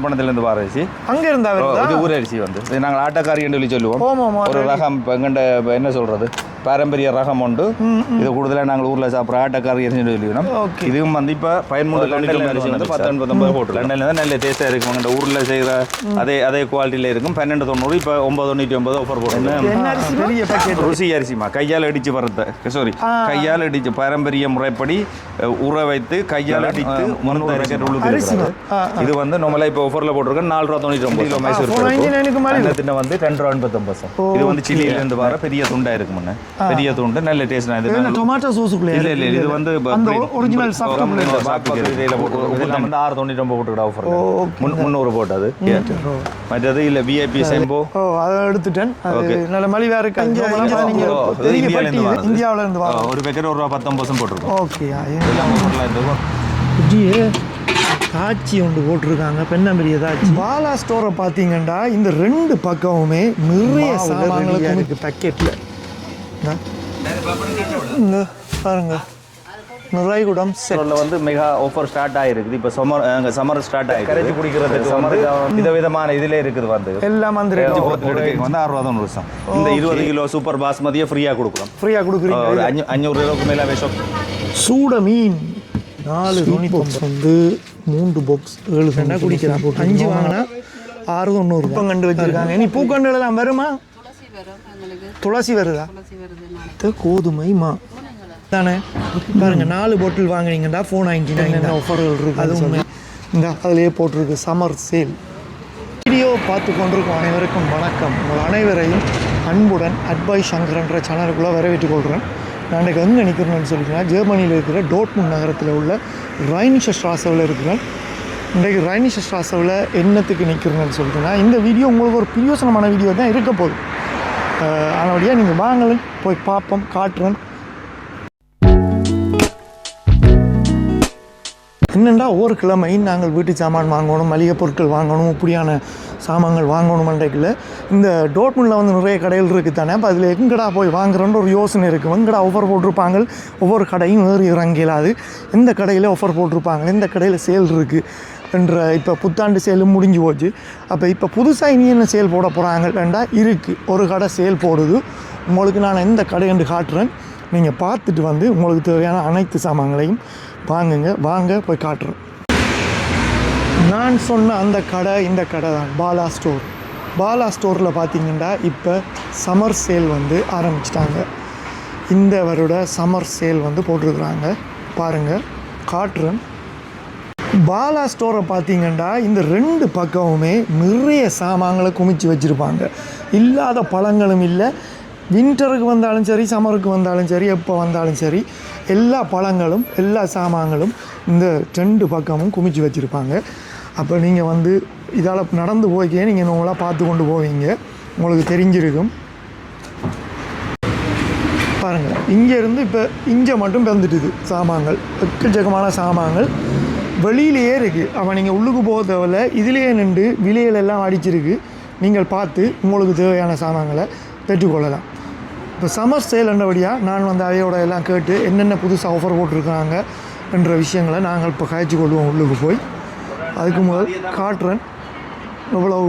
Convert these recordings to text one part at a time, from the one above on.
பணத்திலிருந்து வர அரிசி அங்க இருந்தா இது ஊர் அரிசி வந்து நாங்கள் ஆட்டக்காரி என்று சொல்லி சொல்லுவோம். ஒரு ரகம் எங்கண்ட என்ன சொல்றது பாரம்பரிய ரகம் உண்டு. இது கூடுதலாக நாங்கள் ஊரில் சாப்பிட்ற ஆட்டக்காரி அரிசின்னு சொல்லிக்கணும். இதுவும் வந்து இப்போ 13 அரிசி வந்து 1089 போட்டு லண்டனில் தான் நல்ல டேஸ்ட்டாக இருக்கும். எங்கள் ஊரில் செய்கிற அதே குவாலிட்டியில் இருக்கும். 1290 இப்போ 999 ஆஃபர் போட்டு ருசி அரிசிமா கையால் அடித்து வரது கையால் அடித்து பாரம்பரிய முறைப்படி ஊற வைத்து கையால் அடித்து முன்னூறு இது வந்து நம்மள இப்போ ஆஃபரில் போட்டிருக்கேன் 4.99 கிலோ மைசூர் பருப்பு வந்து 2.89. இது வந்து சில்லியிலேருந்து வர பெரிய துண்டாக இருக்கும். பெரிய துண்டு நல்ல டேஸ்ட். இது டொமேட்டோ சோஸுக்குள்ள இல்ல இது வந்து அந்த ஒரிஜினல் சாப்பிட்டு இதுல வந்து 6.99 போட்டுடா ஆஃபர் 300 போட்டது. மற்றது இல்ல விஐபி செம்போ அத எடுத்துட்டேன். அது நல்ல மலிவா இருக்கு. இந்தியாவுல இருந்து வர ஒரு பேக்கெட் ₹1.19 போட்டுருக்கோம். ஓகே காட்சி ஒன்று போட்டிருக்காங்க. பெண்ணம்பெரிய காட்சி பாலா ஸ்டோரை பார்த்தீங்கன்னா இந்த ரெண்டு பக்கமுமே நிறைய சாமான்களுக்கு இருக்கு பேக்கெட்டில். பாருங்க நுரைகுடம் செட்டில் வந்து மெகா ஆஃபர் ஸ்டார்ட் ஆகிருக்குது. இப்போ சம்மர் ஸ்டார்ட் ஆகிருக்கு. கரைச்சி குடிக்கிறதுக்கு சம்மர் விதவிதமான இதில் இருக்குது வந்து எல்லாம் வந்து வந்து 6 ரூபா தான் வருஷம். இந்த 20 கிலோ சூப்பர் பாஸ்மதியை ஃப்ரீயாக கொடுக்குறோம். ஃப்ரீயாக கொடுக்குறீங்க. 500 ரூபாய்க்கு மேலே விஷம். சூட மீன் 4 பாக்ஸ் வந்து 3 பாக்ஸ் 7 கண்டா குடிக்கலாம். 5 வாங்கினா 690 இப்போ கண்டு வச்சிருக்காங்க. இனி பூக்கண்டுலாம் வருமா? துளசி வருதா? கோதுமை மா தானே பாருங்க. 4 பாட்டில் வாங்கினீங்கன்னா 499 ஆஃபர்கள் இருக்குது. அது உண்மை. இந்த அதிலேயே போட்டிருக்கு சம்மர் சேல். வீடியோ பார்த்து கொண்டிருக்கும் அனைவருக்கும் வணக்கம். உங்கள் அனைவரையும் அன்புடன் அட்பாய் சங்கர்ன்ற சேனலுக்குள்ளே வரவேற்றுக் கொள்கிறேன். நான் இன்றைக்கு எங்கே நிற்கிறேன்னு சொல்லிங்கன்னா ஜெர்மனியில் இருக்கிற டோட்முண்ட் நகரத்தில் உள்ள ரைனிஷ ஸ்ட்ராஸவில் இருக்கிறேன். இன்றைக்கு ரைனிஷ ஸ்ட்ராஸவில் என்னத்துக்கு நிற்கிறேன்னு சொல்லிட்டுன்னா இந்த வீடியோ உங்களுக்கு ஒரு பிரியோசனமான வீடியோ தான் இருக்க போகுது. அதனுடைய நீங்கள் வாங்கலும் போய் பார்ப்போம், காட்டுறேன். என்னென்னா ஒவ்வொரு கிழமை நாங்கள் வீட்டு சாமான் வாங்கணும், மளிகை பொருட்கள் வாங்கணும், இப்படியான சாமான்கள் வாங்கணுமென்றைக்குள்ள இந்த டோட்முண்டில் வந்து நிறைய கடைகள் இருக்குது தானே. அப்போ அதில் எங்கடா போய் வாங்குறோன்ற ஒரு யோசனை இருக்குது. எங்கடா ஆஃபர் போட்டிருப்பாங்க, ஒவ்வொரு கடையும் ஏறி இறங்கலாது. எந்த கடையில் ஆஃபர் போட்டிருப்பாங்க, எந்த கடையில் சேல் இருக்குது என்ற இப்போ புத்தாண்டு சேலும் முடிஞ்சு போச்சு. அப்போ இப்போ புதுசாக இனி என்ன சேல் போட போகிறாங்கன்றா இருக்குது. ஒரு கடை சேல் போடுது. உங்களுக்கு நான் எந்த கடை என்று காட்டுறேன். நீங்கள் பார்த்துட்டு வந்து உங்களுக்கு தேவையான அனைத்து சாமான்களையும் வாங்குங்க. வாங்க போய் காட்டுறேன். நான் சொன்ன அந்த கடை இந்த கடை தான் பாலா ஸ்டோர். பாலா ஸ்டோரில் பார்த்தீங்கன்னா இப்போ சம்மர் சேல் வந்து ஆரம்பிச்சிட்டாங்க. இந்த வருட சம்மர் சேல் வந்து போட்டிருக்குறாங்க. பாருங்கள், காட்டுறேன். பாலா ஸ்டோரை பார்த்தீங்கன்னா இந்த ரெண்டு பக்கமுமே நிறைய சாமான்களை குமிச்சு வச்சுருப்பாங்க. இல்லாத பழங்களும் இல்லை. வின்டருக்கு வந்தாலும் சரி, சம்மருக்கு வந்தாலும் சரி, எப்போ வந்தாலும் சரி, எல்லா பழங்களும் எல்லா சாமான்களும் இந்த ரெண்டு பக்கமும் குமிச்சு வச்சுருப்பாங்க. அப்போ நீங்கள் வந்து இதால் நடந்து போய்க்கே நீங்கள் உங்களாக பார்த்து கொண்டு போவீங்க. உங்களுக்கு தெரிஞ்சிருக்கும். பாருங்கள், இங்கேருந்து இப்போ இங்கே மட்டும் பிறந்துட்டுது சாமான்கள். எக்கச்சக்கமான சாமான்கள் வெளியிலேயே இருக்குது. அப்போ நீங்கள் உள்ளுக்கு போக தேவையில்ல. இதிலேயே நின்று விலையிலெல்லாம் அடிச்சிருக்கு. நீங்கள் பார்த்து உங்களுக்கு தேவையான சாமான்களை பெற்றுக்கொள்ளலாம். இப்போ சம்மர் சேல் என்றபடியாக நான் வந்து அவையோட எல்லாம் கேட்டு என்னென்ன புதுசாக ஆஃபர் போட்டிருக்காங்க என்ற விஷயங்களை நாங்கள் இப்போ காய்ச்சி கொள்வோம் உள்ளுக்கு போய். அதுக்கு முதல் காட்டுறேன் எவ்வளவு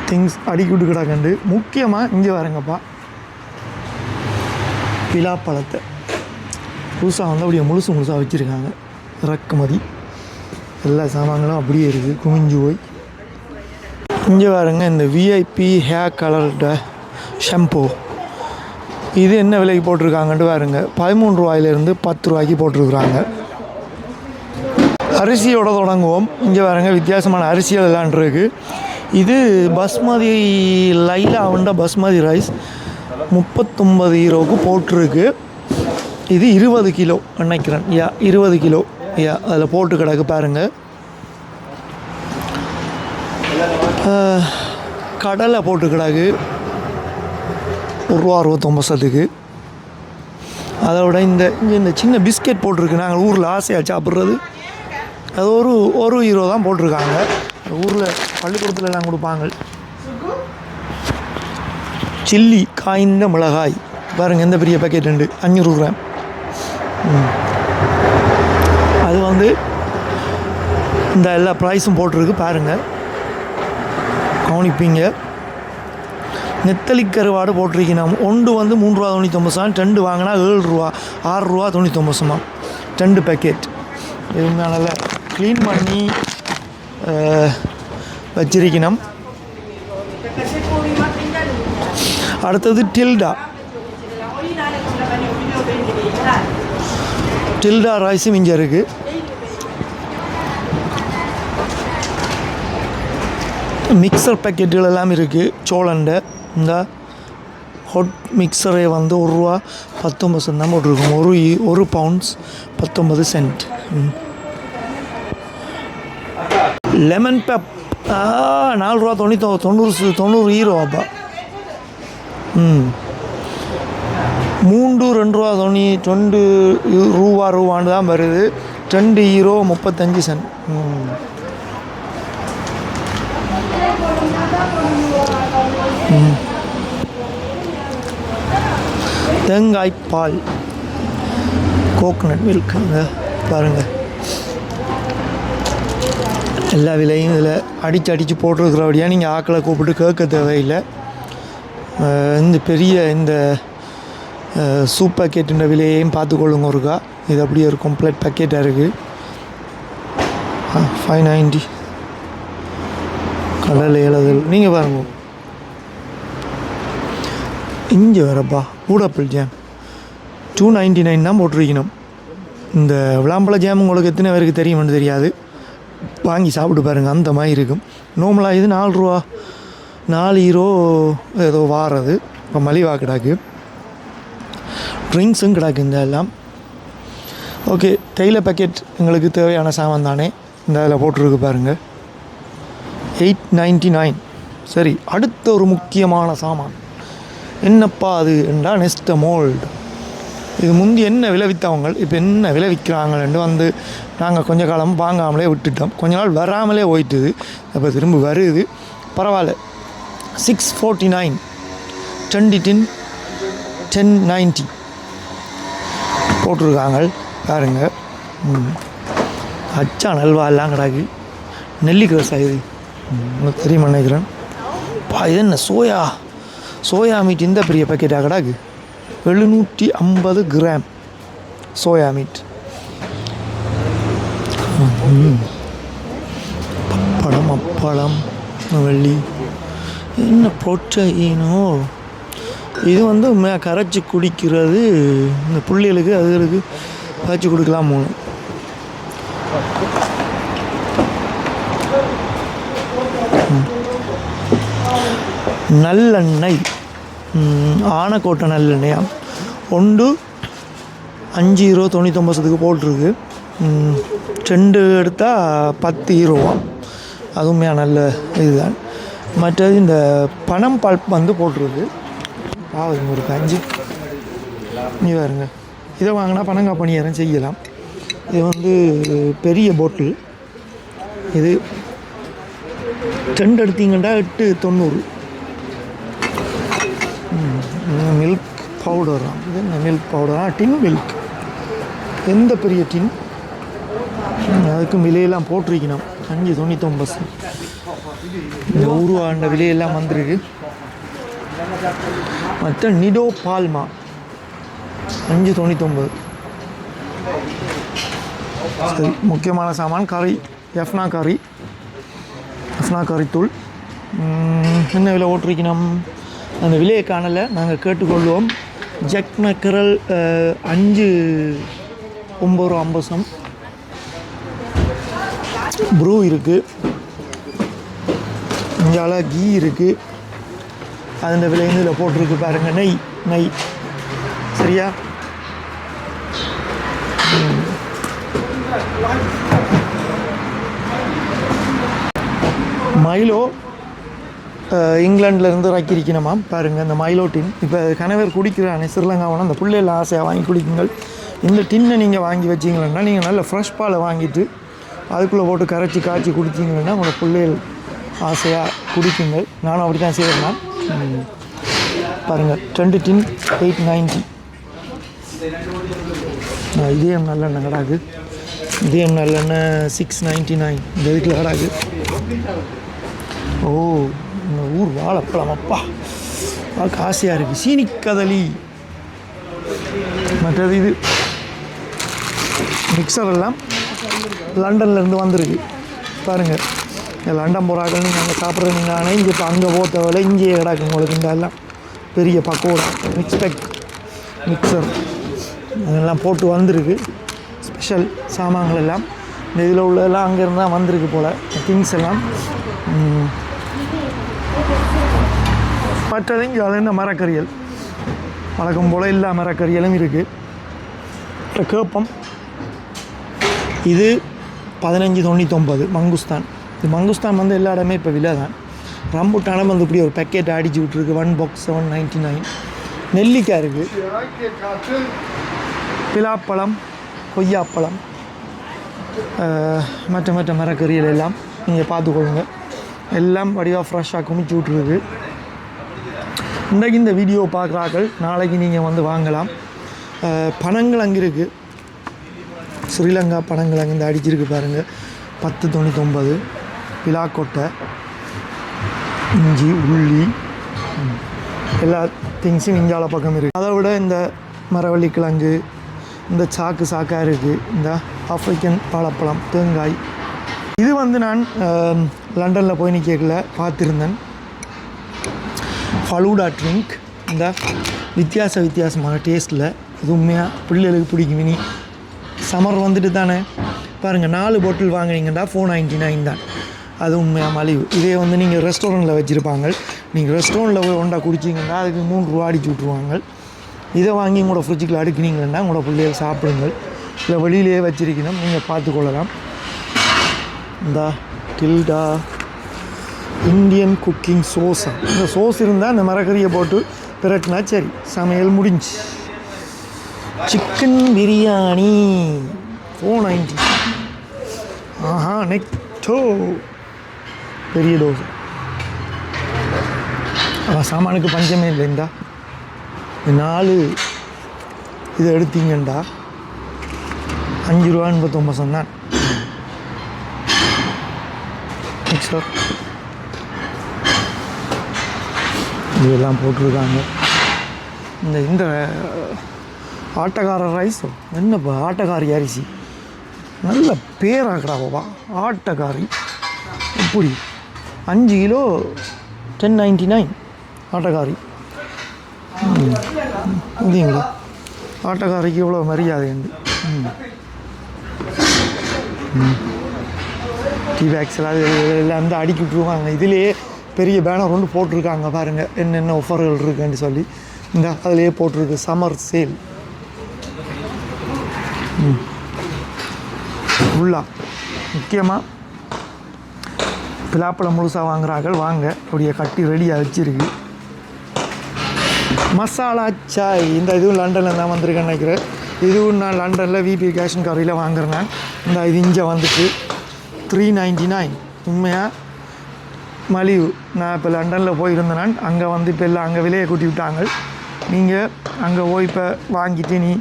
திங்ஸ் அடிக்கிட்டு கிடக்கண்டு. முக்கியமாக இங்கே வரங்கப்பா, பிலாப்பழத்தை புதுசாக வந்து அப்படியே முழுசாக வச்சுருக்காங்க. இறக்குமதி எல்லா சாமான்களும் அப்படியே இருக்குது, குமிஞ்சு போய். இங்கே பாருங்க, இந்த விஐபி ஹேர் கலர்ட ஷாம்பு இது என்ன விலைக்கு போட்டிருக்காங்கன்ட்டு பாருங்க. 13 ரூபாயிலேருந்து 10 ரூபாய்க்கு போட்டிருக்குறாங்க. அரிசியோட தொடங்குவோம். இங்கே பாருங்க, வித்தியாசமான அரிசிகள் எல்லாம் இருக்குது. இது பாஸ்மதி லைலாவுண்ட பாஸ்மதி ரைஸ் 39 யூரோவுக்கு போட்டிருக்கு. இது 20 கிலோ நினைக்கிறேன். 20 கிலோ அதில் போட்டு கிடக்கு பாருங்கள். கடலை போட்டு கிடக்கு ₹1.69. அதோட இந்த சின்ன பிஸ்கெட் போட்டிருக்கு. நாங்கள் ஊரில் ஆசையாக சாப்பிட்றது. அது ஒரு யூரோ தான் போட்டிருக்காங்க. ஊரில் பள்ளிக்கூடத்துலலாம் கொடுப்பாங்க. சில்லி காய்ந்த மிளகாய் பாருங்கள், எந்த பெரிய பேக்கெட் உண்டு, 500 கிராம். அது வந்து இந்த எல்லா ப்ரைஸும் போட்டிருக்கு பாருங்கள், கவனிப்பீங்க. நெத்தலி கருவாடு போட்டிருக்கணும். ஒன்று வந்து 3 ரூபா 99, 2 வாங்கினா 7 ரூபா 6 ரூபா 99, 2 பேக்கெட். இதுவுமே நல்லா க்ளீன் பண்ணி வச்சிருக்கணும். அடுத்தது டில்டா ரைஸும் இங்கே இருக்குது. மிக்சர் பேக்கெட்டுகள் எல்லாம் இருக்குது. சோளண்ட இந்த ஹாட் மிக்சரே வந்து 1 ரூபா 19 தான் போட்டிருக்கும். ஒரு பவுண்ட்ஸ் 19 சென்ட். லெமன் பெப் 4 ரூபா 90 ஈரோப்பா. 3 2 ரூபா 20 ரூபான்னு தான் வருது. 2 ஈரோ 35 சென்ட். தேங்காய் பால், கோகனட் மில்க்குங்க பாருங்கள். எல்லா விலையும் இதில் அடித்து போட்டிருக்கிறபடியாக நீங்கள் ஆக்களை கூப்பிட்டு கேட்க தேவையில்லை. இந்த பெரிய இந்த சூப் பேக்கெட்டுன்ற விலையையும் பார்த்துக்கொள்ளுங்க ஒருக்கா. இது அப்படியே ஒரு கம்ப்ளீட் பேக்கெட்டாக இருக்குது. 590 கடல் எழுதல். நீங்கள் பாருங்க, இங்கே வரப்பா ஊடாப்பிள் ஜாம் 299 தான் போட்டிருக்கணும். இந்த விளாம்பழ ஜாம் உங்களுக்கு எத்தனை பேருக்கு தெரியுமென்னு தெரியாது, வாங்கி சாப்பிட்டு பாருங்கள். அந்த மாதிரி இருக்கும். நார்மலாக இது 4 ரூபா 4 ஈரோ ஏதோ வாரது. இப்போ மலிவாக கிடாக்கு. ட்ரிங்க்ஸும் கிடாக்கு இந்த எல்லாம். ஓகே, தேயிலை பேக்கெட் எங்களுக்கு தேவையான சாமான் தானே. இந்த அதில் போட்டிருக்கு பாருங்கள், 899. சரி, அடுத்த ஒரு முக்கியமான சாமான் என்னப்பா அது என்றால் நெஸ்ட் மோல்டு. இது முந்தி என்ன விளைவித்தவங்க இப்போ என்ன விளைவிக்கிறாங்கன்னு வந்து நாங்கள் கொஞ்ச காலம் வாங்காமலே விட்டுட்டோம். கொஞ்ச நாள் வராமலே போயிட்டுது. அப்போ திரும்ப வருது. பரவாயில்ல. 649 20 டின் 1090 போட்டிருக்காங்க பாருங்க. அச்சா நல்வா எல்லாம் கிடாக்கு. நெல்லிக்காய் சாயுது உங்களுக்கு தெரியுமா நினைக்கிறேன். இது என்ன சோயா மீட். இந்த பெரிய பேக்கெட்டாக கிடாக்கு 750 கிராம் சோயா மீட். அப்பளம் வெள்ளி என்ன புரோட்டீனோ. இது வந்து கரைச்சி குடிக்கிறது இந்த புள்ளிகளுக்கு அதுகளுக்கு கரைச்சி கொடுக்கலாம். 3 நல்லெண்ணெய், ஆனைக்கோட்டை நல்லெண்ணெயா. 1 5 ஈரோ 99 போட்டிருக்கு. 2 எடுத்தால் 10 ஈரோவா. அதுவுமே நல்ல இதுதான். மற்றது இந்த பனம் பல்ப் வந்து போட்டிருக்கு. ஒரு 5 நீ பாருங்க. இதை வாங்கினா பனங்காய் பணியாரம் செய்யலாம். இது வந்து பெரிய பாட்டில். இது 2 எடுத்தீங்கன்னா 890. மில்க் பவுடரா. இது என்ன மில்க் பவுடரா? டின் மில்க். எந்த பெரிய டின். அதுக்கு விலையெல்லாம் போட்டிருக்கணும். 599. இந்த உருவாண்ட விலையெல்லாம் வந்திருக்கு. மற்ற நிடோ பால்மா 599. சரி, முக்கியமான சாமான் கறி. எஃப்னா கறித்தூள். என்ன விலை போட்டிருக்கணும் அந்த விலையை காணலை. நாங்கள் கேட்டுக்கொள்வோம். ஜக் மக்கரல் 5 ரூபா 50. ப்ரூ இருக்குது. இங்கால கீ இருக்குது. அந்த விலையும் இதில் போட்டிருக்கு பாருங்கள். நெய் சரியா. மைலோ இங்கிலாண்டிலேருந்து இறக்கியிருக்கணுமா பாருங்கள். இந்த மைலோ டின் இப்போ கணவர் குடிக்கிறானே ஸ்ரீலங்காவோட அந்த பிள்ளைகள் ஆசையாக வாங்கி குடிக்குங்கள். இந்த டின்னை நீங்கள் வாங்கி வச்சிங்கன்னா நீங்கள் நல்ல ஃப்ரெஷ் பாலை வாங்கிட்டு அதுக்குள்ளே போட்டு காய்ச்சி குடிச்சிங்கன்னா உங்களோட பிள்ளைகள் ஆசையாக குடிக்குங்கள். நானும் அப்படி தான் செய்கிறேன்னா. பாருங்கள் 20 டின் 890. இதே நல்லெண்ணெய் கிடாக்கு. இதே நல்லெண்ணெய் 699 இந்த வீட்டில் கிடாது. ஓ இந்த ஊர் வாழைப்பழம் அப்பா ஆசையாக இருக்குது. சீனிக்கதளி. மற்றது இது மிக்சர் எல்லாம் லண்டன்லேருந்து வந்திருக்கு பாருங்கள். லண்டன் போகிறாக்கள் நீங்கள் அங்கே சாப்பிட்றீங்க. ஆனால் இங்கே இப்போ அங்கே போத்தவரை இங்கேயே கிடக்கு உங்களுக்கு. இந்த எல்லாம் பெரிய பக்கோடா மிக்சர் அதெல்லாம் போட்டு வந்திருக்கு. ஸ்பெஷல் சாமான்கள் எல்லாம் இந்த இதில் உள்ளதெல்லாம் அங்கேருந்து தான் வந்திருக்கு போல் திங்ஸ் எல்லாம். மற்றது இங்கே அது என்ன மரக்கறியல் வழக்கம் போல் எல்லா மரக்கறியலும் இருக்குது. கேப்பம் இது 1599 மங்குஸ்தான். இது மங்குஸ்தான் வந்து எல்லா இடமே இப்போ விலை தான். ரம்புட்டானம் வந்து இப்படி ஒரு பேக்கெட் அடிச்சு விட்ருக்கு. 1 பாக்ஸ் 799. நெல்லிக்காய் இருக்குது, பிலாப்பழம், கொய்யாப்பழம், மற்ற மரக்கறிகள் எல்லாம் நீங்கள் பார்த்துக்கொள்ளுங்க. எல்லாம் வடிவாக ஃப்ரெஷ்ஷாக குமிச்சு விட்ருக்கு. இன்றைக்கு இந்த வீடியோ பார்க்குறாக்கள் நாளைக்கு நீங்கள் வந்து வாங்கலாம். பனங்கள் அங்கே இருக்குது. ஸ்ரீலங்கா பனங்கள் அங்கே இந்த அடிச்சிருக்கு பாருங்கள். 1099. பிலாக்கொட்டை, இஞ்சி, உள்ளி எல்லா திங்ஸும் இஞ்சால பக்கம் இருக்குது. அதை விட இந்த மரவள்ளி கிழங்கு, இந்த சாக்காக இருக்குது. இந்த ஆஃப்ரிக்கன் வாழைப்பழம், தேங்காய். இது வந்து நான் லண்டனில் போய் நிற்கல பார்த்துருந்தேன். ஃபலூடா ட்ரிங்க். இந்த வித்தியாசமான டேஸ்ட்டில் இது உண்மையாக பிள்ளைகளுக்கு பிடிக்கும். இனி சம்மர் வந்துட்டு தானே பாருங்கள். 4 பாட்டில் வாங்கினீங்கன்னா 499 தான். அது உண்மையாக மலிவு. இதே வந்து நீங்கள் ரெஸ்டாரண்ட்டில் வச்சுருப்பாங்க. நீங்கள் ரெஸ்டாரண்ட்டில் போய் ஒன்றா குடிச்சிங்கன்னா அதுக்கு 3 ரூபா அடிச்சு விட்ருவாங்க. இதை வாங்கி உங்களோட ஃப்ரிட்ஜுக்குள்ள அடுக்கினீங்கன்னா உங்களோட பிள்ளைகள் சாப்பிடுங்கள். இல்லை வெளியிலேயே வச்சிருக்கணும், நீங்கள் பார்த்துக்கொள்ளலாம். இந்த டில்டா இந்தியன் குக்கிங் சோஸா. இந்த சோஸ் இருந்தால் அந்த மரக்கறியை போட்டு பிரட்டினா சரி, சமையல் முடிஞ்சு. சிக்கன் பிரியாணி 490. ஆஹா நெக்டோ பெரிய தோசை. சாமானுக்கு பஞ்சமே இல்லை. இந்த 4 இதை எடுத்தீங்கண்டா 5 ரூபா 89 தான். மிக்சர் இதெல்லாம் போட்டிருக்காங்க. இந்த ஆட்டக்கார ரைஸோ என்னப்பா ஆட்டக்காரி அரிசி நல்ல பேராக்கடாவா. ஆட்டக்காரி இப்படி 5 கிலோ 1099 ஆட்டக்காரி. இல்லைங்களா ஆட்டக்காரிக்கு இவ்வளோ மரியாதை உண்டு. டிவேக்ஸில் அது எல்லாம் வந்து அடுக்கி விட்ருவாங்க. இதிலேயே பெரிய பேனர் ஒன்று போட்டிருக்காங்க பாருங்கள் என்னென்ன ஆஃபர்கள் இருக்குன்னு சொல்லி. இந்த அதிலேயே போட்டிருக்கு சம்மர் சேல். ஃபுல்லாக முக்கியமாக பிலாப்பழம் முழுசாக வாங்குறாங்க. வாங்க அப்படியே கட்டி ரெடியாக வச்சுருக்கு. மசாலா சாய் இந்த இதுவும் லண்டனில் தான் வந்திருக்கேன்னு நினைக்கிறேன். இதுவும் நான் லண்டனில் விபி கேஷ் அண்ட் கரியில் வாங்குறேன். இந்த இது இங்கே வந்துட்டு 399. உண்மையாக மலிவு. நான் இப்போ லண்டனில் போயிருந்தேன். அங்கே வந்து இப்போ எல்லாம் அங்கே விலையை கூட்டி விட்டாங்க. நீங்கள் அங்கே போய் இப்போ வாங்கிட்டு நீ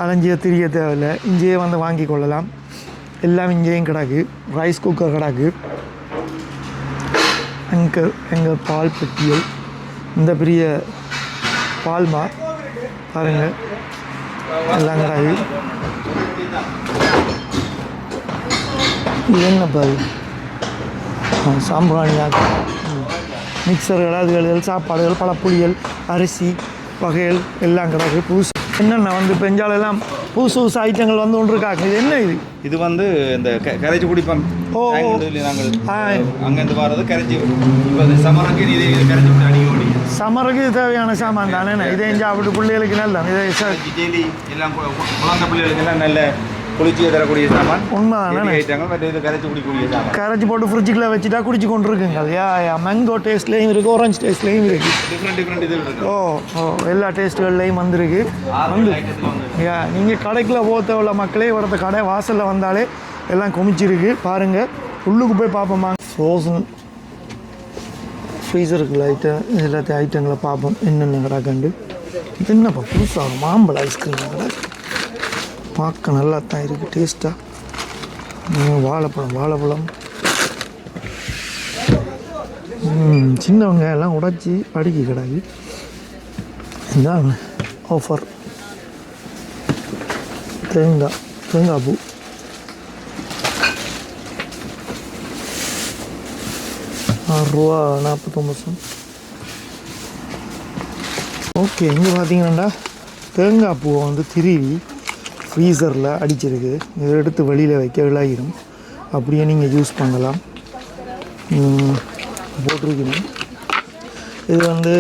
அலைஞ்சிய தெரிய தேவையில்லை, இங்கேயே வந்து வாங்கி கொள்ளலாம். எல்லாம் இங்கேயும் கிடக்கு. ரைஸ் குக்கர் கிடக்கு. எங்கள் பால் பெட்டியல், இந்த பெரிய பால்மா பாருங்கள் எல்லாம் கிடக்கு. இது என்னப்பா அது சாம்பிராணியாக மிக்சர்கள், அதுகள், சாப்பாடுகள், பழப்புளிகள், அரிசி வகைகள் எல்லாம் கிடக்கு. புதுசு என்னென்ன வந்து பெஞ்சாலெல்லாம் புதுசு ஐட்டங்கள் வந்து ஒன்று இருக்காங்க. இது என்ன இது வந்து இந்த கரைச்சி குடிப்போம். ஓ நாங்கள் அங்கேருந்து வர்றது கரைச்சி சமரக்கு இது கரைச்சி அடிக்க சமருக்கு தேவையான சாமான் தானே. இதே சாப்பிட்டு பிள்ளைகளுக்கு நல்ல இதை ஜெலி எல்லாம் குழந்தை பிள்ளைகளுக்கு எல்லாம் நல்ல குளிர்ச்சியை தரக்கூடிய சாமான். உண்மைதானே. இது கரைச்சி குடிக்கக்கூடிய சாமான். கரைச்சி போட்டு ஃப்ரிட்ஜுக்குள்ள வச்சுட்டா குடிச்சு கொண்டு இருக்குங்க. மேங்கோ டேஸ்ட்லேயும் இருக்குது, ஆரஞ்சு டேஸ்ட்லேயும் இருக்குது. டிஃப்ரெண்ட் இது இருக்குது. ஓ எல்லா டேஸ்ட்டுகள்லேயும் வந்துருக்கு. வந்து நீங்கள் கடைக்குள்ளே போத்தவள்ள மக்களே ஒருத்த கடை வாசலில் வந்தாலே எல்லாம் குமிச்சிருக்கு. பாருங்கள் உள்ளுக்கு போய் பார்ப்போமா. ஃப்ரோசன் ஃப்ரீசருக்கு ஐட்டம் எல்லாத்தையும் ஐட்டங்களை பார்ப்போம் என்னென்ன கிடக்கண்டு. இது என்னப்பா புதுசாக மாம்பழ ஐஸ்கிரீம் கடை பார்க்க நல்லா தான் இருக்குது டேஸ்ட்டாக. வாழைப்பழம் சின்ன வெங்காயம் எல்லாம் உடைச்சி அடுக்கி கிடாது. இதான் ஆஃபர். தேங்காய் பூ ₹6.49. ஓகே, இங்கே பார்த்தீங்கன்னா தேங்காய் பூவை வந்து திருவி ஃப்ரீசரில் அடிச்சிருக்கு. இதை எடுத்து வெளியில் வைக்க விளையிடும். அப்படியே நீங்கள் யூஸ் பண்ணலாம். போட்டிருக்கணும். இது வந்து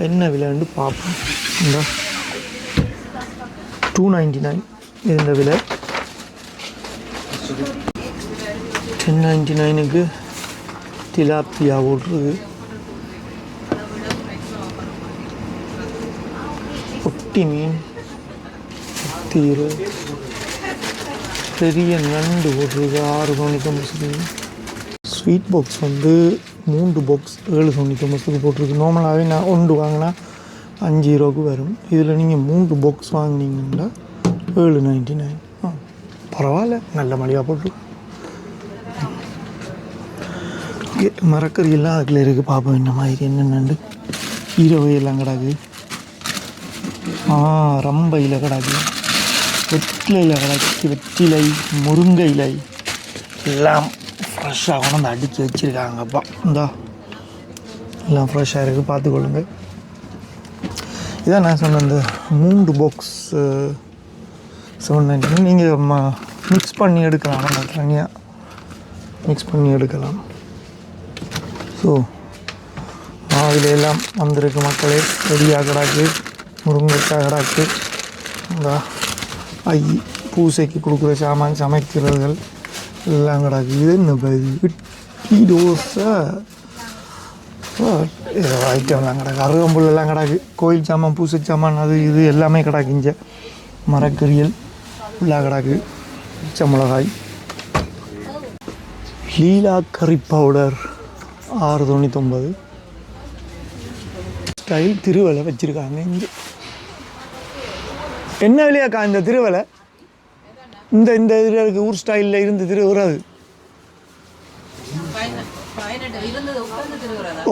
என்ன விலைன்னு பார்ப்போம். இந்த $2.99 இந்த விலை. $10.99க்கு திலாப்பியா போட்டிருக்கு. ஒட்டி மீன் 20. பெரிய நண்டு போட்டிருக்கு $6.99. ஸ்வீட் பாக்ஸ் வந்து 3 பாக்ஸ் $7.99 போட்டிருக்கு. நார்மலாகவே நான் 1 வாங்கினா €5 வரும். இதில் நீங்கள் 3 பாக்ஸ் வாங்கினீங்கன்னா $7.99. பரவாயில்ல, நல்ல மளிகா போட்டிருக்கு. மரக்கறி எல்லாம் அதில் இருக்குது. பார்ப்போம் என்ன மாதிரி என்னென்னு. ஈரவை எல்லாம் கிடாது. ரம்பையில் கிடாது. வெற்றிலையில் கிடச்சி. வெற்றிலை, முருங்கை இலை எல்லாம் ஃப்ரெஷ்ஷாக கொண்டு அடித்து வச்சுருக்காங்கப்பா. இந்தா எல்லாம் ஃப்ரெஷ்ஷாக இருக்குது, பார்த்துக்கொள்ளுங்க. இதான் நான் சொன்ன இந்த 3 பாக்ஸ் $7.99. நீங்கள் மிக்ஸ் பண்ணி எடுக்கலாம். நம்ம தனியாக மிக்ஸ் பண்ணி எடுக்கலாம். ஸோ மாவில் எல்லாம் வந்திருக்கு மக்களே. ரெடியாக கிடாக்கு. முருங்கைக்காய் கிடாக்கு. இந்த பூசைக்கு கொடுக்குற சாமான், சமைக்கிறதுகள் எல்லாம் கிடாக்கு. இது என்ன இட்லி, தோசை ஐட்டம்லாம் கிடக்கு. அருகம்புல்லாம் கிடக்கு. கோயில் சாமான், பூசை சாமான், அது இது எல்லாமே கிடக்கு. இங்கே மரக்கறியல் ஃபுல்லாக கிடக்கு. பச்சை மிளகாய், லீலா கறி பவுடர் $6.99. ஸ்டைல் திருவலை வச்சுருக்காங்க இங்கே. என்ன விலையாக்கா இந்த திருவலை? இந்த இதுக்கு ஊர் ஸ்டைலில் இருந்து திருவுறாது.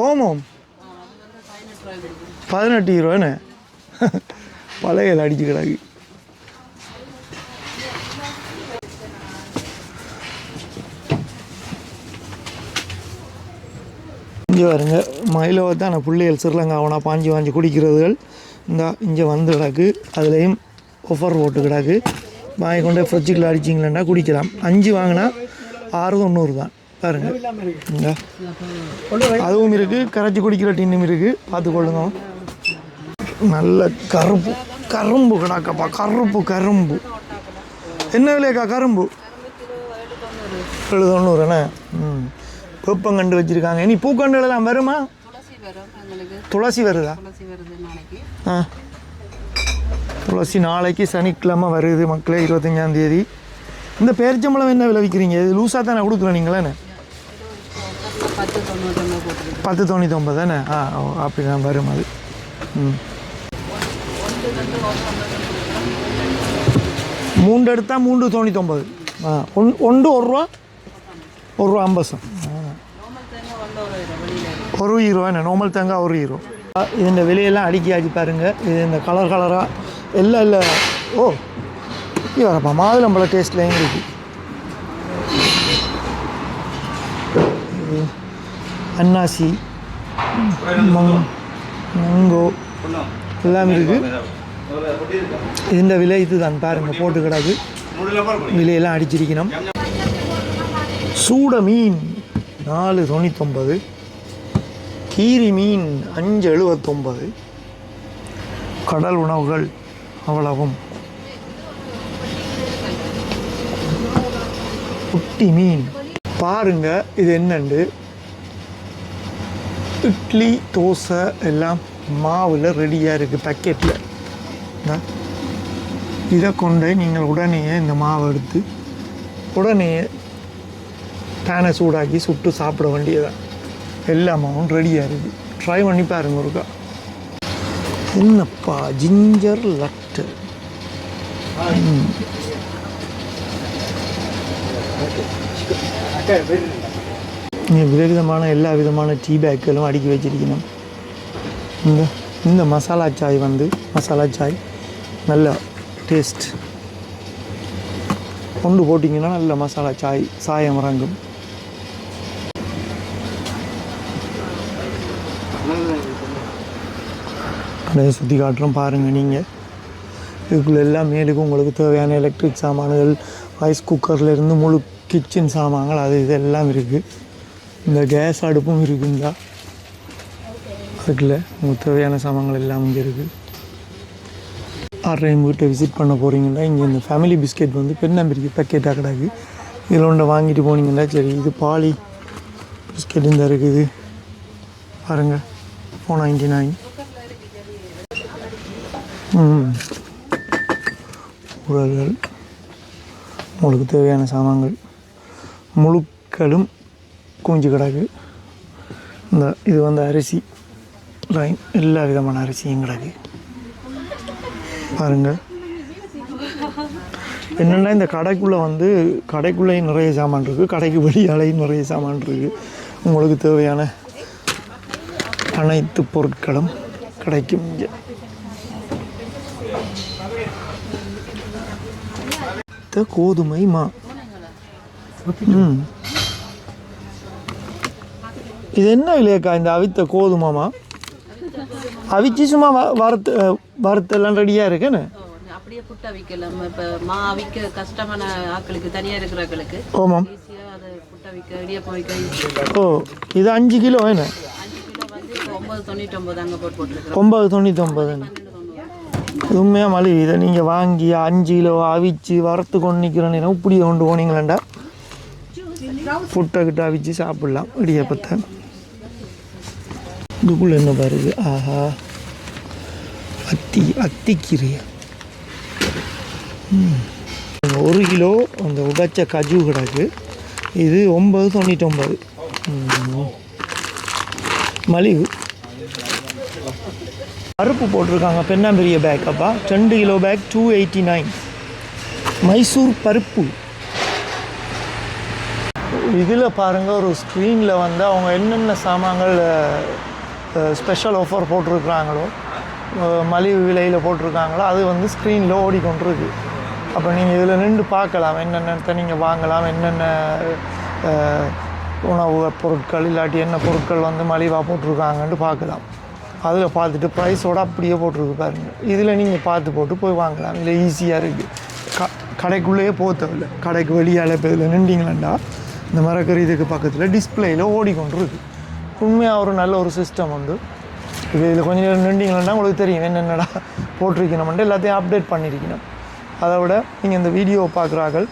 ஓமம் €18 பழைய அடிச்சு கிடாக்கு. இங்கே வருங்க, மயிலவை தான் பிள்ளைகள் சிறுலங்காவனா பாஞ்சு குடிக்கிறதுகள் இந்த இங்கே வந்து கிடாக்கு. அதுலேயும் ஆஃபர் போட்டு கிடாக்கு. வாங்கி கொண்டு ஃப்ரிட்ஜுக்குள்ள அடிச்சிங்களா குடிக்கலாம். 5 வாங்கினா $6.90 தான். பாருங்கள், இங்கே அதுவும் இருக்குது. கரைச்சி குடிக்கிற டின்னும் இருக்குது, பார்த்துக்கொள்ளுங்க. நல்ல கரும்பு கிடாக்கப்பா. கரும்பு என்ன விலையாக்கா கரும்பு? $7.90. வேப்பங்கண்டு வச்சுருக்காங்க. இனி பூக்கண்டுலாம் வருமா? துளசி வருதா? துளசி நாளைக்கு சனிக்கிழமை வருது மக்களே, 25ஆம் தேதி. இந்த பேரிச்சம்பழம் என்ன விலை விற்கிறீங்க? இது லூஸாக தானே கொடுக்குறேன் நீங்களே? $10.99 தானே? அப்படி தான் வரும் அது. 3 எடுத்தால் $3.99. ஒன்று ₹1.50. €1 நார்மல் தேங்காய் €1. இந்த விலையெல்லாம் அடிக்காச்சு பாருங்கள். இது இந்த கலராக எல்லாம் இல்லை. ஓ இது வரப்பா மாதுளம்பழ டேஸ்ட்லேயும் இருக்குது. அன்னாசி, மங்கோ எல்லாம் இருக்குது. இந்த விலை இது தான் பாருங்கள், போட்டு கிடாது. விலையெல்லாம் அடிச்சிருக்கணும். சூட மீன் $4.99. கீரி மீன் $5.79. கடல் உணவுகள் அவ்வளவும். குட்டி மீன் பாருங்க. இது என்னண்டு இட்லி, தோசை எல்லாம் மாவில் ரெடியாக இருக்குது பேக்கெட்டில். இதை கொண்டு நீங்கள் உடனே இந்த மாவை எடுத்து உடனே பேனை சூடாக்கி சுட்டு சாப்பிட வேண்டியதான். எல்லா மாவும் ரெடியாக இருக்குது. ட்ரை பண்ணி பாருங்க ஒருக்கா. என்னப்பா ஜிஞ்சர் லட்டு. இங்கே விதவிதமான எல்லா விதமான டீ பேக்குகளும் அடுக்கி வச்சிருக்கணும். இந்த மசாலா சாய் வந்து மசாலா சாய் நல்ல டேஸ்ட் கொண்டு போட்டிங்கன்னா நல்ல மசாலா சாய் சாயம் இறங்கும். கடையை சுற்றி காட்டுறோம் பாருங்கள். நீங்கள் இதுக்குள்ளே எல்லாம் மேலுக்கு உங்களுக்கு தேவையான எலக்ட்ரிக் சாமான்கள், ரைஸ் குக்கர்லேருந்து முழு கிச்சன் சாமான்கள் அது இதெல்லாம் இருக்குது. இந்த கேஸ் அடுப்பும் இருக்குங்களா அதுக்குள்ள உங்களுக்கு தேவையான சாமான்கள் எல்லாம் இங்கே இருக்குது. ஆர்ரையும் வீட்டை விசிட் பண்ண போகிறீங்கன்னா இங்கே இந்த ஃபேமிலி பிஸ்கெட் வந்து பெண்ணாம்பிரிக்கு பேக்கெட்டாக கிடக்கு. இதில் ஒன்றை வாங்கிட்டு போனீங்கன்னா சரி. இது பாலி பிஸ்கெட் இந்த இருக்குது பாருங்கள், 499. உரல்கள், உங்களுக்கு தேவையான சாமான்கள் முழுக்களும் குஞ்சு கிடக்கு. இந்த இது வந்து அரிசி லைன், எல்லா விதமான அரிசியும் கிடக்கு பாருங்கள். என்னென்னா இந்த கடைக்குள்ளே வந்து கடைக்குள்ளேயும் நிறைய சாமான் இருக்குது, கடைக்கு வெளியாலையும் நிறைய சாமான் இருக்குது. உங்களுக்கு தேவையான அனைத்து பொருட்களும் கிடைக்கும் இங்கே. கோதுமை மா, இது என்ன விலையக்கா இந்த அவித்த கோதுமாமா? அவிச்சு சும்மா வறுத்தெல்லாம் ரெடியாக இருக்குன்னு அப்படியே புட்டு அவிக்கலாம். இப்போ மா அவிக்க கஷ்டமான ஆக்களுக்கு தனியாக இருக்கிறவங்களுக்கு ஆமாம் ஈஸியாக அதை புட்டு அவிக்க இடியப்பம் வைக்க. ஓ இது 5 கிலோ வேணும். 5 கிலோ வந்து இப்போ 9.99 அங்கே போட்டுருக்குறோம். 9.99 உண்மையாக மலிவு. இதை நீங்கள் வாங்கி 5 கிலோ அவிச்சு வறுத்து கொண்டு நிற்கிற நேரம் இப்படி கொண்டு போனீங்களாண்டா புட்டை கிட்ட அவிச்சு சாப்பிட்லாம் இடியப்பத்தை. இதுக்குள்ளே என்ன பாருது, ஆஹா அத்திக்கீரை. 1 கிலோ அந்த உடைச்ச கஜு கிடக்கு. இது 9.99 மலிவு. பருப்பு போட்டிருக்காங்க பெண்ணாம்பெரிய பேக். அப்பா 2 கிலோ பேக் 289 மைசூர் பருப்பு. இதில் பாருங்கள் ஒரு ஸ்க்ரீனில் வந்து அவங்க என்னென்ன சாமான்கள் ஸ்பெஷல் ஆஃபர் போட்டிருக்கிறாங்களோ, மலிவு விலையில் போட்டிருக்காங்களோ அது வந்து ஸ்க்ரீனில் ஓடிக்கொண்டிருக்கு. அப்போ நீங்கள் இதில் நின்று பார்க்கலாம் என்னென்னத்தை நீங்கள் வாங்கலாம், என்னென்ன உணவு பொருட்கள் இல்லாட்டி என்ன பொருட்கள் வந்து மலிவாக போட்டிருக்காங்கன்ட்டு பார்க்கலாம். அதில் பார்த்துட்டு ப்ரைஸோடு அப்படியே போட்டிருக்கு பாருங்கள். இதில் நீங்கள் பார்த்து போட்டு போய் வாங்கலாம். இல்லை ஈஸியாக இருக்குது. கடைக்குள்ளேயே போக தேவையில்ல. கடைக்கு வெளியால் இப்போ இதில் நின்றீங்களாண்டா இந்த மரக்கறி இதுக்கு பக்கத்தில் டிஸ்பிளேயில் ஓடிக்கொண்டிருக்கு. உண்மையாக ஒரு நல்ல ஒரு சிஸ்டம் உண்டு. இப்போ இதில் கொஞ்சம் நேரம் நின்றீங்களாண்டா உங்களுக்கு தெரியும் என்னென்னடா போட்டிருக்கணும்ன்ட்டு எல்லாத்தையும் அப்டேட் பண்ணியிருக்கணும். அதை விட நீங்கள் இந்த வீடியோவை பார்க்குறார்கள்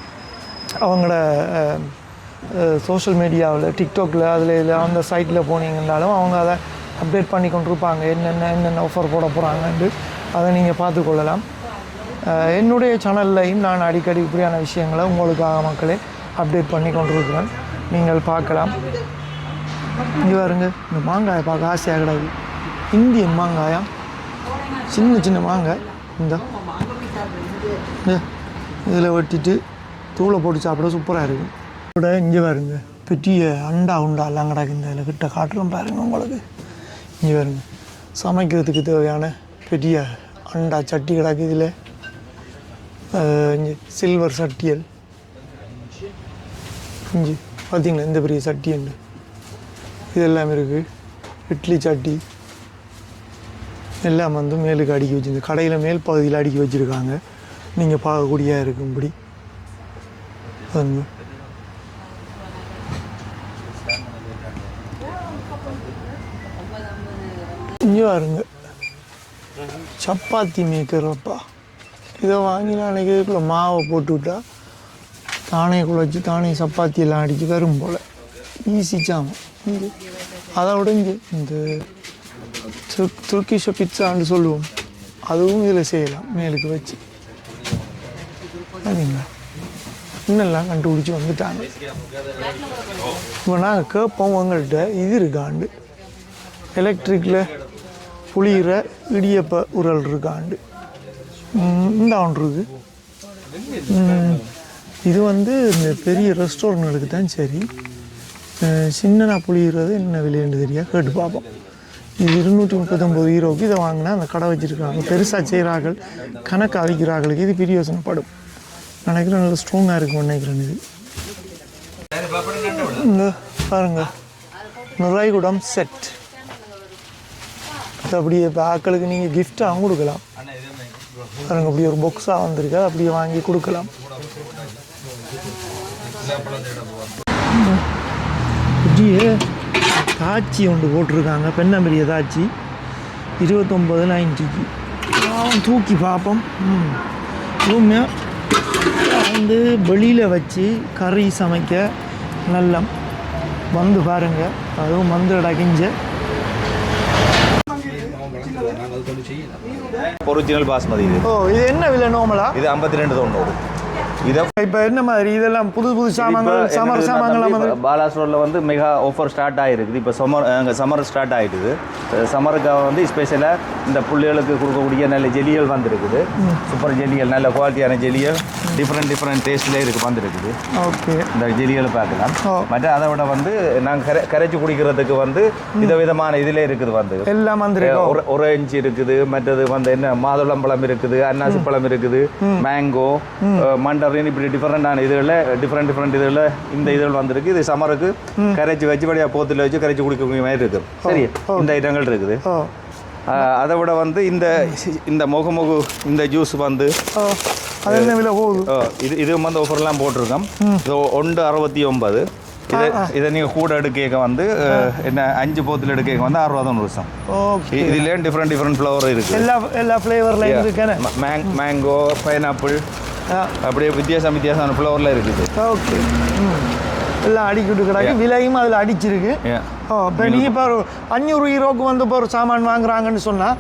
அவங்களோட சோஷியல் மீடியாவில் டிக்டாக்கில் அதில் அந்த சைட்டில் போனீங்கன்னாலும் அவங்க அதை அப்டேட் பண்ணி கொண்டிருப்பாங்க. என்னென்ன ஆஃபர் போட போகிறாங்கன்ட்டு அதை நீங்கள் பார்த்துக்கொள்ளலாம். என்னுடைய சேனல்லையும் நான் அடிக்கடி இப்படியான விஷயங்களை உங்களுக்காக மக்களே அப்டேட் பண்ணி கொண்டிருக்கிறேன். நீங்கள் பார்க்கலாம். இங்கே பாருங்க, இந்த மாங்காயை பார்க்க ஆசையாக கிடையாது. இந்தியன் மாங்காயா, சின்ன மாங்காய். இந்த இதில் வெட்டிட்டு தூளை போட்டு சாப்பிட சூப்பராக இருக்கும். கூட இங்கே பாருங்க பெரிய உண்டாலாம் கிடக்கு. இந்த இதில் கிட்ட காட்டுறோம் பாருங்கள் உங்களுக்கு. இங்கே பாருங்க சமைக்கிறதுக்கு தேவையான பெரிய அண்டா சட்டி கிடக்கு. இதில் இங்கே சில்வர் சட்டியல் இஞ்சி பார்த்தீங்களா இந்த பெரிய சட்டி உண்டு. இதெல்லாம் இருக்குது. இட்லி சட்டி எல்லாம் வந்து மேலுக்கு அடுக்கி வச்சுருந்து கடையில் மேல் பகுதியில் அடுக்கி வச்சுருக்காங்க. நீங்கள் பார்க்கக்கூடியா இருக்கும்படி பாருங்க. இங்கே பாருங்க சப்பாத்தி மேக்கர்ப்பா. இதை வாங்கி நாளைக்கு இதுக்குள்ளே மாவை போட்டு விட்டா தானே குழச்சி தானே சப்பாத்தி எல்லாம் அடித்து வரும் போல் ஈஸி சாமான். இங்கே அதை விட இங்கே இந்த துர்க்கிஷ பிட்சான்னு சொல்லுவோம், அதுவும் இதில் செய்யலாம் மேலுக்கு வச்சு. சரிங்களா, இன்னெல்லாம் கண்டுபிடிச்சி வந்துட்டாங்க. இப்போ நாங்கள் கேட்போம் உங்கள்கிட்ட இது இருக்காண்டு எலக்ட்ரிக்கில் புளிகிற இடியப்ப உரல் இருக்காண்டு. இந்த ஒன்று இருக்குது. இது வந்து இந்த பெரிய ரெஸ்டாரண்ட்டுக்கு தான் சரி. சின்னனா புளிகிறது என்ன விலைன்னு தெரியா கேட்டு பார்ப்போம். இது 239 யூரோவுக்கு இதை வாங்கினா அந்த கடை வச்சுருக்காங்க. பெருசாக செய்கிறார்கள், கணக்கு அவிக்கிறார்களுக்கு இது பிரியோசனப்படும் நினைக்கிறேன். நல்லா ஸ்ட்ராங்காக இருக்கும்னு நினைக்கிறேன். இது இங்கே பாருங்க, நுரைகுடம் செட். இது அப்படியே இப்போ ஆக்களுக்கு நீங்கள் கிஃப்டாகவும் கொடுக்கலாம். பாருங்க, அப்படியே ஒரு பாக்ஸாக வந்திருக்கு, அப்படியே வாங்கி கொடுக்கலாம். அப்படியே தாச்சி ஒன்று போட்டிருக்காங்க, பெண்ணம்பெரிய தாச்சி 29.90க்கு. தூக்கி பார்ப்போம். ரூமியாக வந்து வெளியில் வச்சு கறி சமைக்க நல்லா வந்து பாருங்கள். அதுவும் வந்து அடக்கிஞ்ச ஒரிஜினல் பாஸ்மதி இது. இது என்ன விலை நோமலா? இது 52.90. இதை இப்போ என்ன மாதிரி இதெல்லாம் புது சாமான்கள், சமர் சாமான்கள் வந்து பாலா ஸ்டோரில் வந்து மெகா ஆஃபர் ஸ்டார்ட் ஆகிருக்குது. இப்போ சம்மர் ஸ்டார்ட் ஆகிடுது. சம்மருக்காக வந்து ஸ்பெஷலாக இந்த பிள்ளைகளுக்கு கொடுக்கக்கூடிய நல்ல ஜெலிகள் வந்துருக்குது. சூப்பர் ஜெலிகள், நல்ல குவாலிட்டியான ஜெலிகள், டிஃப்ரெண்ட் டேஸ்ட்லேயே இருக்குது வந்துருக்குது. ஓகே, இந்த ஜெலிகளை பார்க்கலாம். மற்ற அதை விட வந்து நாங்கள் கரைச்சி குடிக்கிறதுக்கு வந்து விதவிதமான இதில் இருக்குது வந்து எல்லாம் வந்து ஒரேஞ்ச் இருக்குது, மற்றது வந்து என்ன மாதுளம்பழம் இருக்குது, அன்னாசி பழம் இருக்குது, மேங்கோ, மண்டர், இப்படி டிஃபரெண்டான இதுகளில் டிஃப்ரெண்ட் இதுகளில் இந்த இதுகள் வந்திருக்கு. இது சம்மருக்கு கரைச்சி வச்சு படியாக போத்தில் வச்சு கரைச்சி குடிக்கக்கூடிய மாதிரி இருக்குது. சரி, இந்த ஐட்டங்கள் இருக்குது. அதை விட வந்து இந்த முகமுகு இந்த ஜூஸ் வந்து இது வந்து ஆஃபர்லாம் போட்டிருக்கோம். இது 169. இதை நீங்கள் கூட எடுக்க வந்து என்ன 5 போத்தில் எடுக்க வந்து 60 வருஷம். இதுலேயும் டிஃப்ரெண்ட் ஃப்ளவர் இருக்குது. எல்லா ஃப்ளேவர்லையும் இருக்கு. மேங்கோ, பைனாப்பிள், அப்படியே வித்தியாசமான ஃப்ளவரில் இருக்குது. ஓகே, எல்லாம் அடிக்கிட்டு கிடக்கு. விலையும் அதில் அடிச்சிருக்கு. இப்போ நீங்கள் இப்போ 500 யூரோக்கு வந்து இப்போ ஒரு சாமான் வாங்குறாங்கன்னு சொன்னால்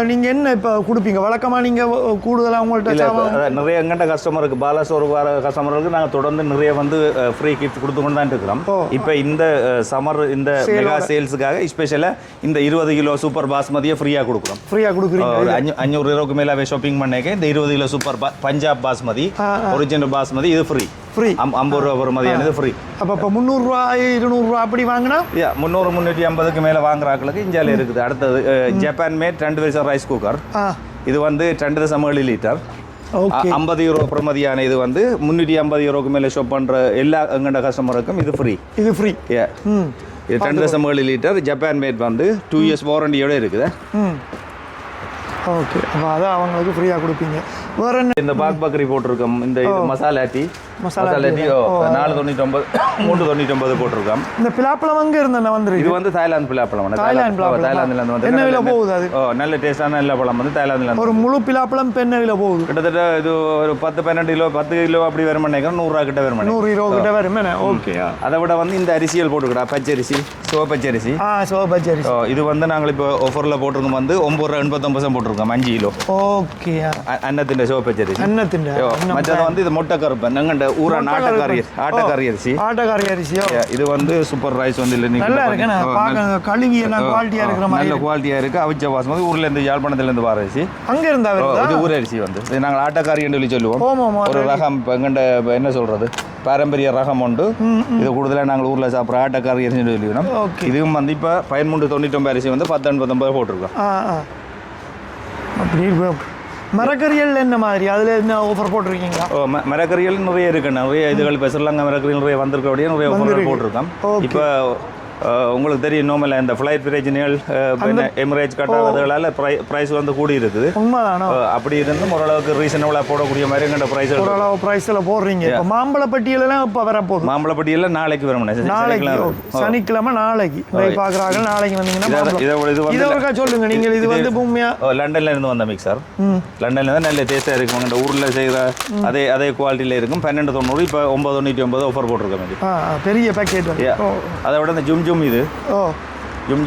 நீங்கள் என்ன இப்போ கொடுப்பீங்க? வழக்கமாக நீங்கள் கூடுதலாக உங்கள்கிட்ட நிறைய எங்கிட்ட கஸ்டமருக்கு, பாலாஸ் ஒரு வார கஸ்டமருக்கு நாங்கள் தொடர்ந்து நிறைய வந்து ஃப்ரீ கிஃப்ட் கொடுத்து கொண்டு தான் இருக்கிறோம். இப்போ இந்த சம்மர் இந்த மெகா சேல்ஸுக்காக ஸ்பெஷலாக இந்த 20 கிலோ சூப்பர் பாஸ்மதியை ஃப்ரீயாக கொடுக்குறோம். ஃப்ரீயாக கொடுக்குறீங்க. 500 யூரோக்கு மேலே ஷாப்பிங் பண்ணிக்க இந்த 20 kilo super Punjab basmati, original basmati இது ஃப்ரீ. 50 ரூபா ஒரு மதியானது ஃப்ரீ. அப்போ 300 ரூபா 200 ரூபா அப்படி வாங்கினா 300 350க்கு மேலே வாங்குறாக்களுக்கு இந்தியாவில் இருக்குது. அடுத்தது ஜப்பான் மேட் 2 வருஷம் ரைஸ் குக்கர். இது வந்து 2.7 லிட்டர், 50 யூரோ பிரமதியான. இது வந்து 350 யூரோக்கு மேலே ஷாப் பண்ணுற எல்லா எங்கண்ட கஸ்டமருக்கும் இது ஃப்ரீ. இது ஃப்ரீ. இது 2.7 லிட்டர் ஜப்பான் மேட் வந்து 2 இயர்ஸ் வாரண்டியோட இருக்குது. ஓகே, அப்போ அதான் அவங்களுக்கு ஃப்ரீயாக கொடுப்பீங்க. வேறு என்ன? இந்த பாக் பக்கரி போட்டிருக்கோம். இந்த மசாலா டீ 4.99 3.99 போட்டிருக்கோம். இந்த பிலாப்பழம் அங்கே இருந்தா வந்துருக்கு. இது வந்து தாய்லாந்து பிலாப்பழம். தாய்லாந்துல வந்து என்ன விலை போகுது? அது நல்ல டேஸ்டான நல்ல பழம் வந்து தாய்லாந்துல ஒரு முழு பிலாப்பழம் என்ன விலை போகுது? கிட்டத்தட்ட இது ஒரு 10-12 கிலோ 10 கிலோ அப்படி வரும் நினைக்கிறேன். 100 ரூபா கிட்ட வரும். 100 யூரோ கிட்ட வரும். ஓகே, அதை விட வந்து இந்த அரிசிகள் போட்டுக்கிட்டா பச்சரிசி, சிவப்பச்சரிசி. சிவப்பச்சரிசி இது வந்து நாங்கள் இப்போ ஆஃபரில் போட்டிருக்கோம் வந்து 9.89 போட்டிருக்கோம் 5 கிலோ. ஓகே, அன்னத்தின் சிவப்பச்சரிசி. அன்னத்தின் மற்றது வந்து இது மொட்டை கருப்பன் எங்கண்ட ஊரா ஆட்டக்காரி அரிசி. ஆட்டக்காரி அரிசி. இது வந்து சூப்பர் ரைஸ் வந்து இல்லை, நல்லா இருக்கு. பாக்க கழுவி எல்லாம் குவாலிட்டியா இருக்கிற மாதிரி நல்ல குவாலிட்டியா இருக்கு. அவிச்ச பாஸ்மதி ஊர்ல இருந்து யாழ்ப்பாணத்துல இருந்து வர அரிசி. அங்க இருந்தா இது ஊர் அரிசி வந்து நாங்கள் ஆட்டக்காரி என்று சொல்லி சொல்லுவோம். ஒரு ரகம் எங்கண்ட என்ன சொல்றது பாரம்பரிய ரகம் உண்டு. இது கூடுதலாக நாங்கள் ஊரில் சாப்பிட்ற ஆட்டக்காரி அரிசி சொல்லிக்கணும். இதுவும் வந்து இப்போ 13.99 அரிசி வந்து 10.89 போட்டிருக்கோம். அப்படி மரக்கறிகள் என்ன மாதிரி அதில் என்ன ஆஃபர் போட்டிருக்கீங்களா? மரக்கறிகள் நிறைய இருக்கு. நிறைய இதுகள் இப்போ ஸ்ரீலங்கா மரக்கறிகள் நிறைய வந்திருக்கக்கூடிய நிறைய ஆஃபர் போட்டிருக்கோம். இப்போ உங்களுக்கு தெரியும் நோமல இந்த ஃப்ளைட் பிரச்சனைகள் எமிரேட்ஸ் கட்டாததுகளால் ப்ரைஸ் வந்து கூடி இருக்குது. உண்மைதானோ? அப்படி இருந்தும் ஓரளவுக்கு ரீசனபிளாக போடக்கூடிய மாதிரி எங்கள்கிட்ட ப்ரைஸ் ஓரளவு ப்ரைஸில் போடுறீங்க. இப்போ மாம்பழப்பட்டியெல்லாம் இப்போ வரப்போகுது. மாம்பழப்பட்டியெல்லாம் நாளைக்கு வரும். சனிக்கிழமை நாளைக்கு பார்க்குறாங்க. நாளைக்கு வந்தீங்கன்னா இதை ஒருக்கா சொல்லுங்க. நீங்கள் இது வந்து பூமியாக லண்டன்ல இருந்து வந்த மிக்சர். லண்டன்ல தான் நல்ல டேஸ்ட்டாக இருக்கும். எங்கள் ஊரில் செய்கிற அதே குவாலிட்டியில் இருக்கும். 12.90 இப்போ 9.99 ஆஃபர் போட்டிருக்கோம். பெரிய பேக்கெட். அதை விட இந்த ஜும் இது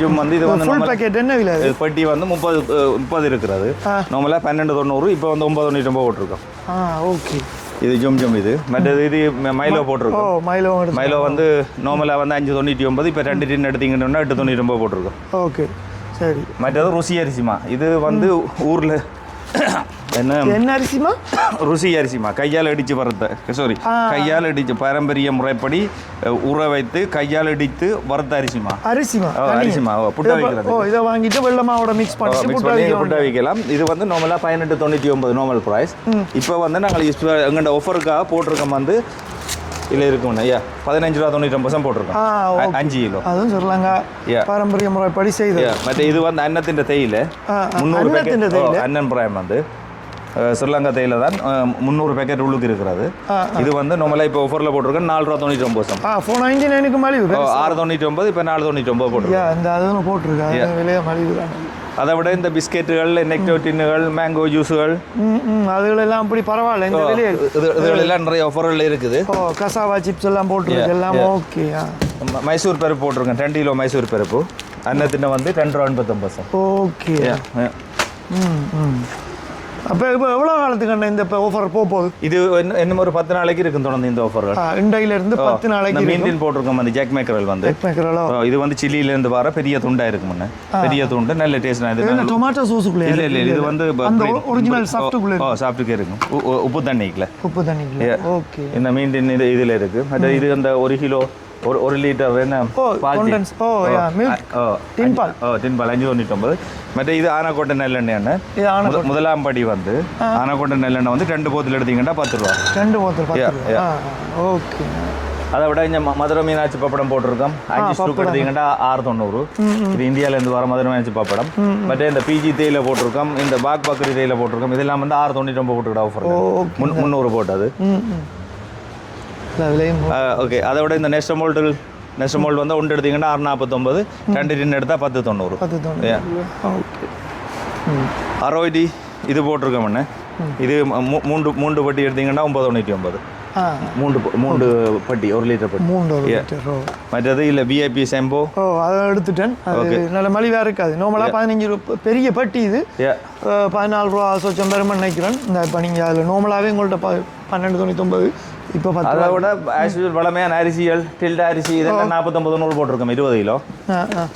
ஜும் வந்து இது வந்து ஃபுல் பேக்கெட் என்ன விலை? பெட்டி வந்து 30 இருக்கிறது. நார்மலாக 12.90 இப்போ வந்து 9.99 போட்டிருக்கோம். ஓகே, இது ஜும் இது. மற்றது இது மைலோ போட்டிருக்கோம். மைலோ வந்து நார்மலாக வந்து 5.99 இப்போ 2 டின் எடுத்தீங்கன்னா 8.99 போட்டிருக்கோம். ஓகே, சரி. மற்றது ருசி அரிசிமா. இது வந்து ஊரில் என்ன அரிசிமா? ருசி அரிசிமா, கையால் இடித்து வறுத்த, சாரி கையால் இடித்து பாரம்பரிய முறைப்படி ஊற வைத்து கையால் இடித்து வறுத்த அரிசிமா. அரிசிமா புட்டா வைக்கிறது. இதை வாங்கிட்டு வெள்ளமாவோட மிக்ஸ் பண்ணி புட்டா வைக்கலாம். இது வந்து நார்மலாக 1899 நார்மல் ப்ரைஸ். இப்போ வந்து நாங்கள் எங்கள்கிட்ட ஆஃபருக்காக போட்டிருக்கோம் வந்து இதில் இருக்கும்ண்ணா ஐயா 15 ரூபா 99 போட்டிருக்கோம் 5 கிலோ. அதுவும் சொல்லலாங்க பாரம்பரிய முறைப்படி செய்து. மற்ற இது வந்து அன்னத்தின் தேயிலை 300 பேக்கெட். அன்னன் பிராயம் வந்து ஸ்ரீலங்கா தேயிலை தான் 300 பேக்கெட் உள்ளுக்கு இருக்கிறது. இது வந்து நம்மளாக இப்போ ஆஃபரில் போட்டிருக்கோம் 4 ரூபா 99. 499 மலிவு. 699 இப்போ 499 போட்டிருக்கோம். இந்த அதுவும் போட்டிருக்காங்க விலையை மலிவு தான். அதை விட இந்த பிஸ்கெட்டுகள், நெக்டர் டின்னுகள், மேங்கோ ஜூஸுகள் அதுகளெல்லாம் அப்படி பரவாயில்ல. இந்த விலையை இதுகளெல்லாம் நிறைய ஆஃபர்கள் இருக்குது. கசாவா சிப்ஸ் எல்லாம் போட்டிருக்கு எல்லாம் ஓகே. மைசூர் பருப்பு போட்டிருக்கேன் 2 கிலோ மைசூர் பருப்பு. அன்னத்தின வந்து 2 ரூபா 89. ஓகே. அப்போ இப்போ எவ்வளோ காலத்துக்கு அண்ணா இந்த ஆஃபர் போகுது? இது இன்னும் ஒரு 10 நாளைக்கு இருக்கும் தொடர்ந்து இந்த ஆஃபர்கள். இண்டையிலேருந்து 10 நாளைக்கு மீன்டின் போட்டிருக்கோம். அந்த ஜாக் மேக்கரல் வந்து இது வந்து சில்லியிலேருந்து வர பெரிய துண்டாக இருக்கும். பெரிய துண்டு நல்ல டேஸ்ட். இது டொமாட்டோ சோஸுக்குள்ளே இல்லை இல்லை, இது வந்து ஒரிஜினல் சாஃப்ட்டுக்குள்ளே சாப்பிட்டுக்கே இருக்கும். உப்பு தண்ணிக்குள்ள ஓகே. இந்த மீன்டின் இது இதில் இருக்குது. மற்ற இது அந்த 1 கிலோ 1 லிட்டர் என்ன டின்பால் 599. மற்ற இது ஆனக்கோட்டை நல்லெண்ணெய். முதலாம் படி வந்து ஆனக்கோட்டை நல்லெண்ணெய் வந்து 2 போத்தல் எடுத்தீங்கன்னா 10 ரூபா. 2 போத்தல் ஓகே. அதை விட இங்கே மதுரை மீனாட்சி பப்படம் போட்டிருக்கோம். 5 ஸ்டூக் எடுத்தீங்கன்னா 690. இது இந்தியாவிலேருந்து வர மதுரை மீனாட்சி பப்படம். மற்ற இந்த பிஜி தேயில போட்டிருக்கோம். இந்த பாக் பக்கரி தேயில போட்டிருக்கோம். இதெல்லாம் வந்து 699 போட்டுக்கிட்ட ஆஃபர். 300 போட்டது. ஓகே. அதை விட இந்த நெஸ்டமோல்டு வந்து ஒன்று எடுத்தீங்கன்னா 649. 2 டின் எடுத்தால் 1090. அரோய்டி இது போட்டிருக்கோம்ண்ணே. இது 3 பட்டி எடுத்தீங்கன்னா 999. 3 பட்டி 1 லிட்டர் பட்டி. மற்றது இல்லை விஐபி ஷாம்போ அதை எடுத்துட்டேன். நல்ல மலிவாக இருக்காது. நார்மலாக 15 ரூபா பெரிய பட்டி. இது 14 ரூபா சொச்சம் பெருமை நினைக்கிறேன். இந்த இப்போ நீங்கள் அதில் நார்மலாகவே உங்கள்கிட்ட 1299. இப்போ அதை விட ஆக்சுவல் வளமையான அரிசிகள் டில்டா அரிசி இதெல்லாம் 49 போட்டிருக்கோம் 20 கிலோ.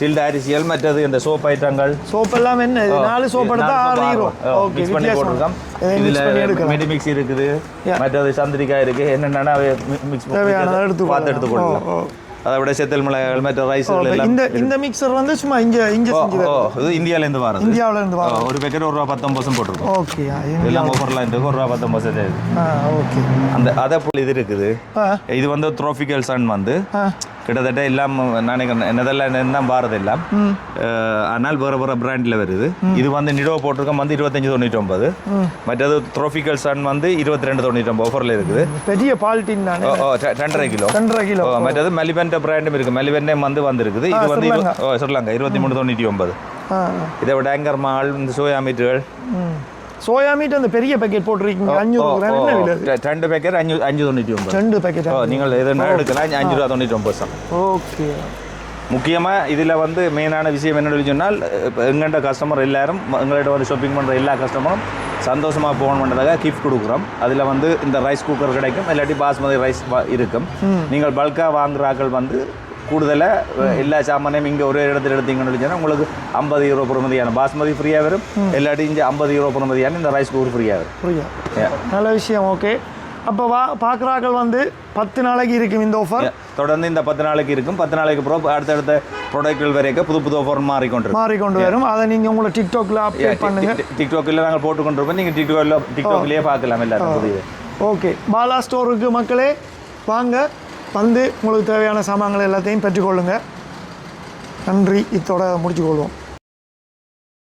டில்டா அரிசிகள் மற்றது இந்த சோப் ஐட்டங்கள். சோப் எல்லாம் என்ன 4 சோப் எடுத்தா 6 கிலோ மிக்ஸ் பண்ணி போட்டிருக்கோம். இதில் மெடிமிக்ஸ் இருக்குது. மற்றது சந்திரிக்காய் இருக்குது. என்னென்னா மிக்ஸ் பார்த்து எடுத்து போடலாம். அதை விட செத்தல் மிளகாய்கள் மற்ற ரைஸ்கள் எல்லாம். இந்த மிக்சர் வந்து சும்மா இங்கே செஞ்சது. இது இந்தியாவிலேருந்து வரது. இந்தியாவிலேருந்து வர ஒரு பேக்கெட் 1 ரூபா 19 போட்டிருக்கோம். ஓகே. எல்லாம் ஆஃபர்லாம் இருக்குது. 1 ரூபா 19. ஓகே. அந்த அதை போல் இது இருக்குது. இது வந்து ட்ரோபிக்கல் சன் வந்து கிட்டத்தட்ட எல்லாம் நினைக்கிறேன் நெதர்லாந்து தான் பாரது எல்லாம். ஆனால் வேறு பிராண்டில் வருது. இது வந்து நிடோ போட்டிருக்கோம் வந்து 2599. மற்றது ட்ரோபிக்கல் சன் வந்து 2299 ஆஃபரில் இருக்குது. பெரிய பால்டின் தானே. 2.5 கிலோ. மற்றது மெலிபென்ட் பிராண்டும் இருக்குது. மெலிபென்டம் வந்துருக்குது. இது வந்து ஸ்ரீலங்கா 2399. இதை விட ஆங்கர் மால் இந்த சோயா மீட்டுகள். சோயா மீட் அந்த பெரிய பேக்கெட் போட்டிருக்கீங்க 500 என்ன விலை? 2 பேக்கெட் 599. 2 பேக்கெட் நீங்கள் எதுனா எடுக்கலாம் 5 ரூபா 99. ஓகே. முக்கியமாக இதில் வந்து மெயினான விஷயம் என்னென்னு சொன்னால் எங்கள்கிட்ட கஸ்டமர் எல்லாரும் எங்கள்கிட்ட வந்து ஷாப்பிங் பண்ணுற எல்லா கஸ்டமரும் சந்தோஷமாக போகணும் பண்ணுறதாக கிஃப்ட் கொடுக்குறோம். அதில் வந்து இந்த ரைஸ் குக்கர் கிடைக்கும். இல்லாட்டி பாஸ்மதி ரைஸ் இருக்கும். நீங்கள் பல்காக வாங்குற ஆக்கள் வந்து கூடுதலாக எல்லா சாமானையும் இங்கே ஒரே இடத்துல எடுத்தீங்கன்னு சொன்னால் உங்களுக்கு 50 யூரோ பொறுமதியான பாஸ்மதி ஃப்ரீயாக வரும். இல்லாட்டி இங்கே 50 யூரோ பொறுமதியான இந்த ரைஸ் குக்கர் ஃப்ரீயாக வரும். நல்ல விஷயம். ஓகே. அப்போ பார்க்குறாக்கள் வந்து 10 நாளைக்கு இருக்கும் இந்த ஆஃபர். தொடர்ந்து இந்த 10 நாளைக்கு இருக்கும். 10 நாளைக்கு அப்புறம் அடுத்தடுத்த ப்ராடக்ட்கள் வரைக்கும் புது ஆஃபர் மாறிக்கொண்டு வரும். அதை நீங்கள் உங்களை டிக்டாக்ல அப்டேட் பண்ணுங்க. டிக்டாக்ல நாங்கள் போட்டுக்கொண்டிருப்போம். நீங்கள் டிக்டாக்லேயே பார்க்கலாம் எல்லாரும் புதிய. ஓகே. பாலா ஸ்டோருக்கு மக்களே வாங்க, வந்து உங்களுக்கு தேவையான சாமான்கள் எல்லாத்தையும் பெற்றுக்கொள்ளுங்க. நன்றி. இதோட முடிச்சுக்கொள்வோம்.